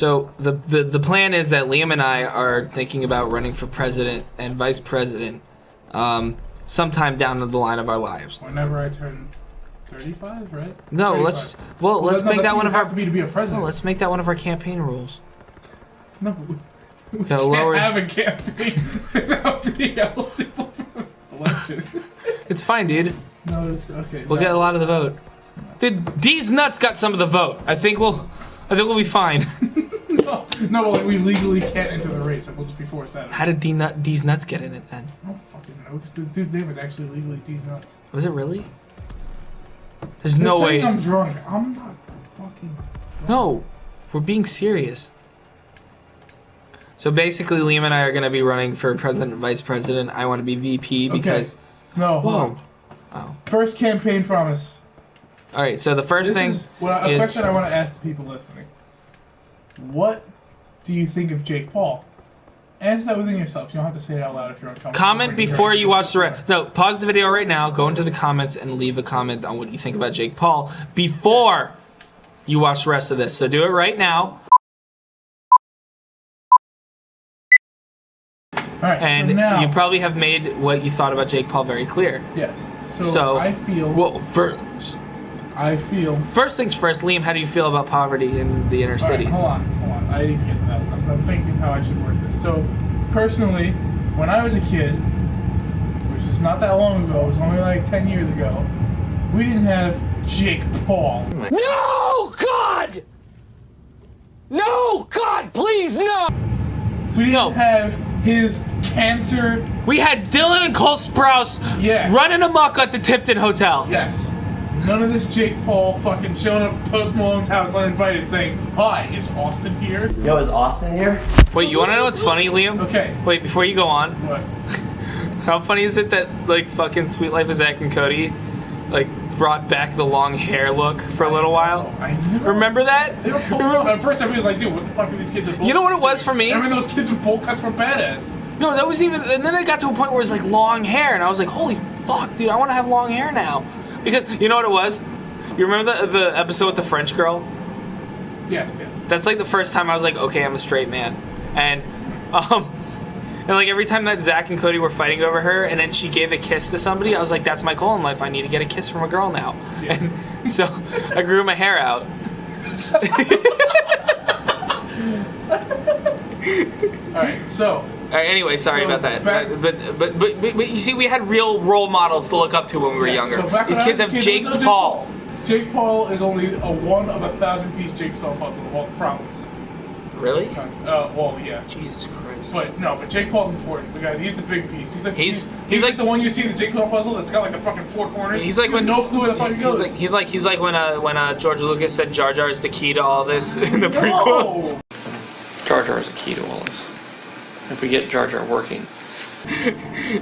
So the plan is that Liam and I are thinking about running for president and vice president sometime down the line of our lives. Whenever I turn 35, right? No, 35. let's make that one of our to be a president. No, let's make that one of our campaign rules. No, we Gotta can't lower- have a campaign without being eligible for election. It's fine, dude. No, it's okay. We'll get a lot of the vote. Dude, D's nuts got some of the vote. I think we'll be fine. no, like we legally can't enter the race. We'll just be forced out. How did D's nuts get in it then? I don't fucking know. Because the dude's name was actually legally D's nuts. Was it really? There's no way. I'm drunk. I'm not fucking drunk. No, we're being serious. So basically, Liam and I are going to be running for president and vice president. I want to be VP because... Okay. No, hold on. Oh. First campaign promise. All right, so the first thing is a question I want to ask the people listening. What do you think of Jake Paul? Answer that within yourself. You don't have to say it out loud if you're uncomfortable. Comment before you watch the rest. No, pause the video right now. Go into the comments and leave a comment on what you think about Jake Paul before you watch the rest of this. So do it right now. All right, and so now, you probably have made what you thought about Jake Paul very clear. Yes. So I feel. Well, first things first, Liam, how do you feel about poverty in the inner cities? Hold on. I need to get to that. I'm thinking how I should word this. So, personally, when I was a kid, which is not that long ago, it was only like 10 years ago, we didn't have Jake Paul. No, God! No, God, please, no! We didn't have his cancer. We had Dylan and Cole Sprouse running amok at the Tipton Hotel. Yes. None of this Jake Paul fucking showing up to Post Malone's house uninvited saying, "Hi, is Austin here?" Yo, is Austin here? Wait, you want to know what's funny, Liam? Okay. Wait, before you go on. What? How funny is it that, like, fucking Sweet Life of Zach and Cody, like, brought back the long hair look for a little while? I know. Remember that? They were pulling up. At first, everybody was like, dude, what the fuck are these kids with bowl You know what it was for me? I mean, those kids with bowl cuts were badass. No, that was even... And then it got to a point where it was, like, long hair. And I was like, holy fuck, dude, I want to have long hair now. Because, you know what it was? You remember the episode with the French girl? Yes. That's, like, the first time I was like, okay, I'm a straight man. And like, every time that Zach and Cody were fighting over her, and then she gave a kiss to somebody, I was like, that's my goal in life. I need to get a kiss from a girl now. Yeah. And so I grew my hair out. Alright, so... Anyway, sorry about that. But you see, we had real role models to look up to when we were younger. So These kids have Jake Paul. Jake Paul is only a one of 1,000-piece jigsaw puzzle of all the problems. Really? Well, yeah. Jesus Christ. But Jake Paul's important. He's the big piece. He's like the one you see the Jake Paul puzzle that's got like the fucking 4 corners. He's like when no clue where the fuck he goes. He's like when George Lucas said Jar Jar is the key to all this in the prequels. Jar Jar is the key to all this. If we get Jar Jar working.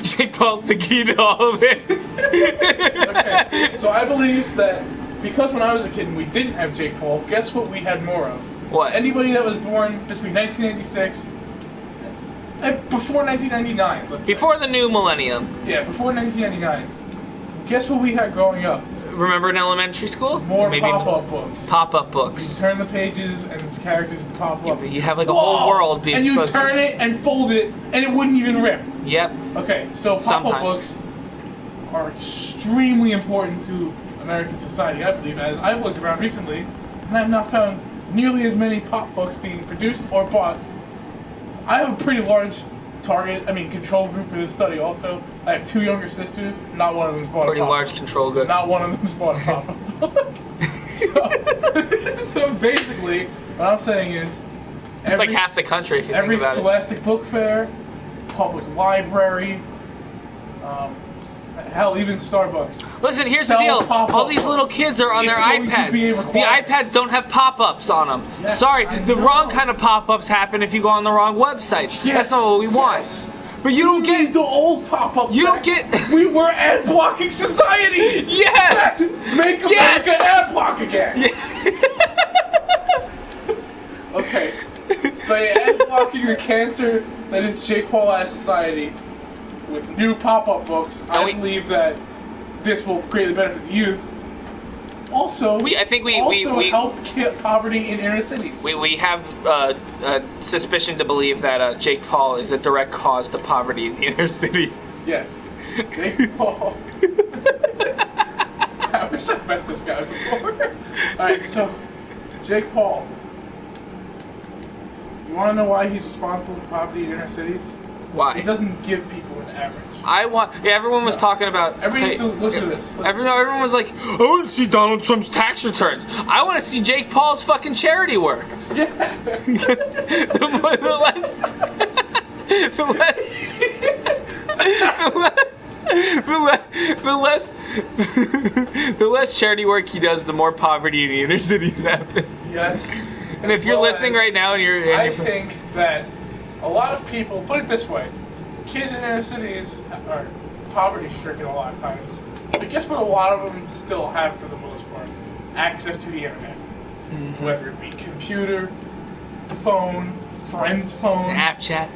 Jake Paul's the key to all of this. Okay, so I believe that because when I was a kid and we didn't have Jake Paul, guess what we had more of? What? Anybody that was born between 1996 and before 1999. Let's before say. The new millennium. Yeah, before 1999. Guess what we had growing up? Remember in elementary school? More pop-up books. Pop-up books. You turn the pages and the characters would pop up. You have like a whole world being exposed. And you turn it and fold it and it wouldn't even rip. Yep. Okay, so pop-up books are extremely important to American society, I believe, as I've looked around recently and I've not found nearly as many pop books being produced or bought. I have a pretty large control group for this study also. I have 2 younger sisters, not one of them's bought pretty a pop large control group. Not one of them's bought a pop book. So basically, what I'm saying is... It's like half the country if you think about it. Every scholastic book fair, public library, hell, even Starbucks. Listen, here's the deal. All these little kids are on their iPads. The iPads don't have pop-ups on them. Yes, sorry, the wrong kind of pop-ups happen if you go on the wrong websites. Yes, that's not what we want. Yes. But you don't get the old pop-ups. You don't get. We were ad blocking society. Yes. Make America ad block again. Okay. By ad blocking the cancer that is Jake Paul as society with new pop-up books, I believe that this will greatly benefit the youth. Also, I think we help poverty in inner cities. We have a suspicion to believe that Jake Paul is a direct cause to poverty in the inner city. Yes. Jake Paul. I wish I met this guy before. Alright, so, Jake Paul. You want to know why he's responsible for poverty in inner cities? Why? He doesn't give people an average. Everyone was talking about. Everybody needs to listen to this. Everyone was like, I want to see Donald Trump's tax returns. I want to see Jake Paul's fucking charity work. Yeah. The less charity work he does, the more poverty in the inner cities happen. Yes. And if you're listening right now and you're... I think that a lot of people, put it this way, kids in inner cities are poverty-stricken a lot of times. But guess what a lot of them still have for the most part? Access to the internet. Mm-hmm. Whether it be computer, phone, friend's phone. Snapchat.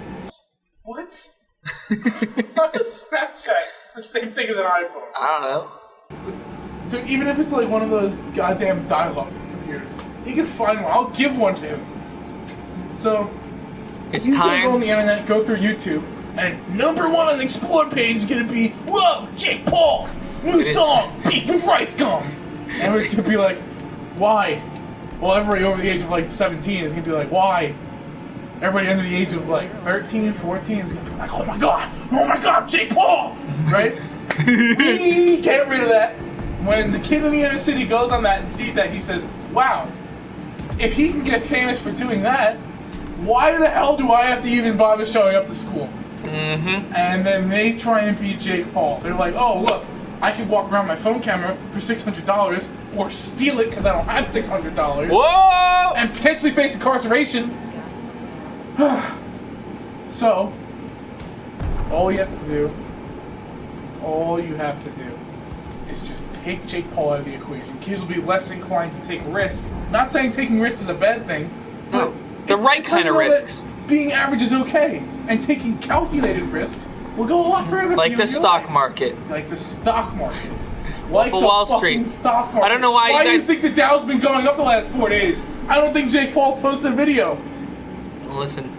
What? How is Snapchat the same thing as an iPhone? I don't know. Dude, even if it's like one of those goddamn dial-up computers, he can find one. I'll give one to him. So, it's he's time. Gonna go on the internet, go through YouTube, and #1 on the Explore page is gonna be, whoa, Jake Paul, new song, Beef with Rice Gum. And it's gonna be like, why? Well, everybody over the age of like 17 is gonna be like, why? Everybody under the age of like 13, 14 is gonna be like, oh my god, Jake Paul! Right? We get rid of that. When the kid in the inner city goes on that and sees that, he says, wow, if he can get famous for doing that, why the hell do I have to even bother showing up to school? Mm-hmm. And then they try and beat Jake Paul. They're like, oh, look, I can walk around my phone camera for $600 or steal it because I don't have $600. Whoa! And potentially face incarceration. So, all you have to do is just take Jake Paul out of the equation. Kids will be less inclined to take risks. Not saying taking risks is a bad thing. No, the right kind of risks. Being average is okay, and taking calculated risks will go a lot further. Like the stock market. Like the stock market. Like the Wall Street. Stock market. I don't know why you guys... do you think the Dow's been going up the last 4 days? I don't think Jake Paul's posted a video. Listen.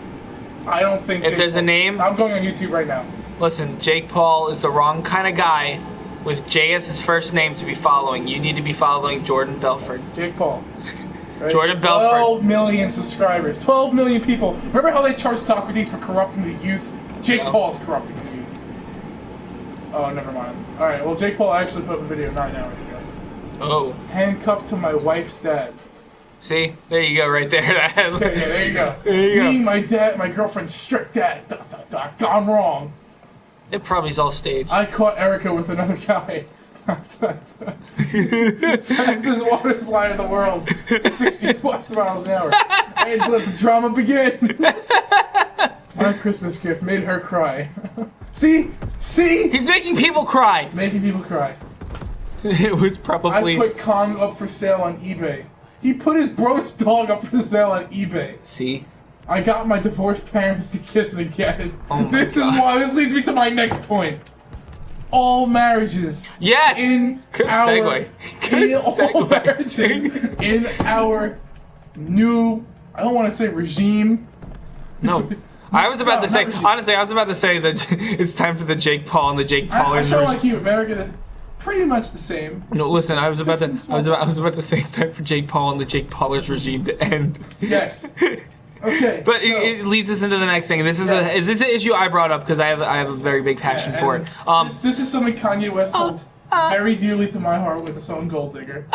I don't think... If there's a name... I'm going on YouTube right now. Listen, Jake Paul is the wrong kind of guy with J as his first name to be following. You need to be following Jordan Belfort. Jake Paul. Right? Jordan Belfort. 12 million subscribers. 12 million people. Remember how they charged Socrates for corrupting the youth? Jake Paul's corrupting the youth. Oh, never mind. Alright, well, Jake Paul actually put up a video 9 hours ago. Oh. Handcuffed to my wife's dad. See? There you go, right there. Yeah, there you go. There you go. Me, my dad, my girlfriend's strict dad. Gone wrong. It probably is all staged. I caught Erica with another guy. Fastest water slide in the world. 60 plus miles an hour. And let the drama begin. My Christmas gift made her cry. See? He's making people cry. Making people cry. It was probably... I put Kong up for sale on eBay. He put his brother's dog up for sale on eBay. See? I got my divorced parents to kiss again. Oh my God. This leads me to my next point. All marriages. Yes! Good segue. All marriages in our new, I don't want to say regime. No. I was about to say, honestly, that it's time for the Jake Paul and the Jake Paulers. I feel like you, America, pretty much the same. No, listen, I was about to say it's time for Jake Paul and the Jake Paulers regime to end. Yes. Okay. But so, it leads us into the next thing. This is this is an issue I brought up because I have a very big passion for it. This is something Kanye West holds very dearly to my heart with the song Gold Digger.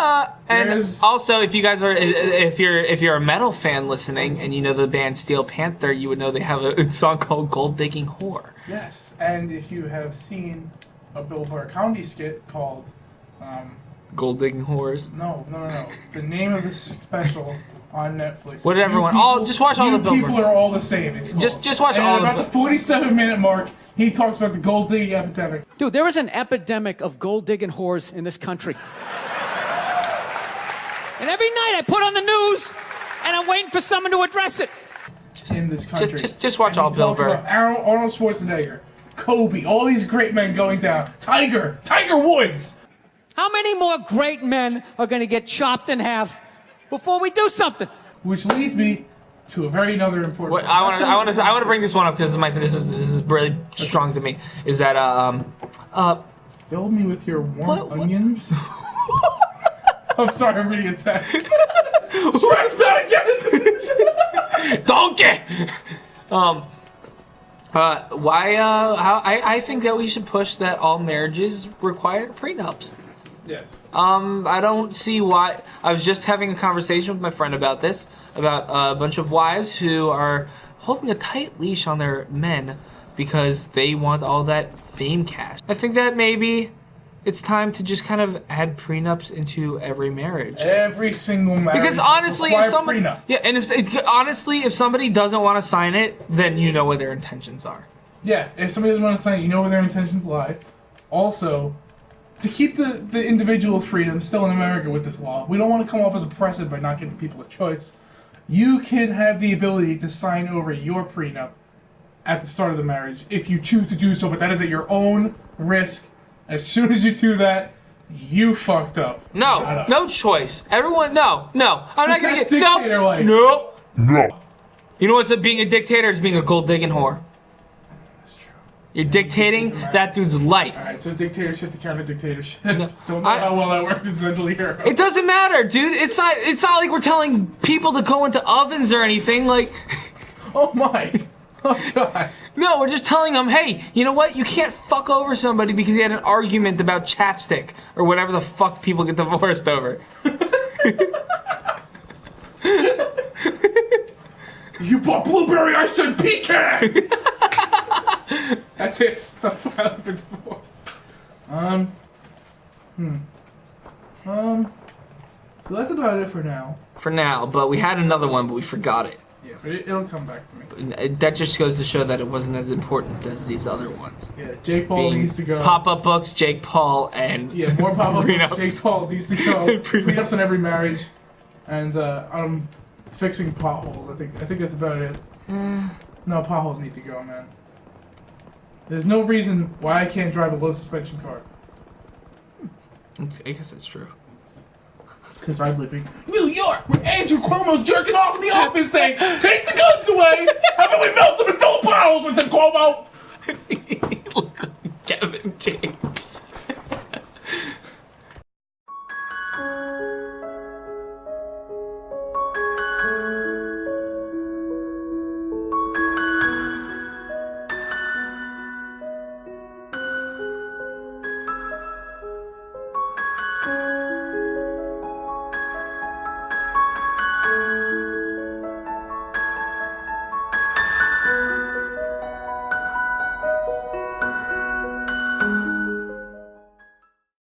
And also, if you guys are if you're a metal fan listening and you know the band Steel Panther, you would know they have a song called Gold Digging Whore. Yes, and if you have seen a Bill Burr comedy skit called Gold Digging Whores. No. The name of this special on Netflix. What did everyone? Just watch all the Bill Burr. People are all the same. It's just watch all about the 47-minute mark. He talks about the gold digging epidemic. Dude, there is an epidemic of gold digging whores in this country. And every night I put on the news, and I'm waiting for someone to address it. In this country. Just watch all Bill Burr. Arnold Schwarzenegger, Kobe, all these great men going down. Tiger Woods. How many more great men are going to get chopped in half before we do something? Which leads me to a very another important. What, I want to bring this one up because this is really strong to me. Is that Fill me with your warm onions. I'm sorry, I'm reading a text. Strike that again. Donkey. I think that we should push that all marriages require prenups. Yes. I don't see why. I was just having a conversation with my friend about this, about a bunch of wives who are holding a tight leash on their men because they want all that fame cash. I think that maybe it's time to just kind of add prenups into every marriage. Every single marriage. Because honestly, if somebody, prenup. yeah, and if somebody doesn't want to sign it, then you know what their intentions are. Yeah, if somebody doesn't want to sign it, you know where their intentions lie. Also, to keep the individual freedom still in America with this law, we don't want to come off as oppressive by not giving people a choice. You can have the ability to sign over your prenup at the start of the marriage if you choose to do so, but that is at your own risk. As soon as you do that, you fucked up. No, no choice. Everyone, no. I'm not gonna get dictator life. No. You know what's being a dictator is being a gold digging whore. That's true. You're dictating that dude's life. Alright, so dictatorship to counter dictatorship. Don't know how well that worked in Central Europe. It doesn't matter, dude. It's not like we're telling people to go into ovens or anything. Like, oh my. Oh god. no, we're just telling them, hey, you know what? You can't fuck over somebody because he had an argument about chapstick or whatever the fuck people get divorced over. You bought blueberry, I said pecan! That's it. That's what I've been for. So that's about it for now. For now, but we had another one, but we forgot it. Yeah, but it'll come back to me. That just goes to show that it wasn't as important as these other ones. Yeah, Jake Paul needs to go. Pop-up books, Jake Paul, and yeah, more pop-up prenups. books. Jake Paul needs to go. Prenups in every marriage, and fixing potholes. I think that's about it. No, potholes need to go, man. There's no reason why I can't drive a low suspension car. I guess that's true. Because I'm living New York, where Andrew Cuomo's jerking off in the office saying, "Take the guns away! How about we melt them and fill potholes with them, Cuomo?" Kevin James.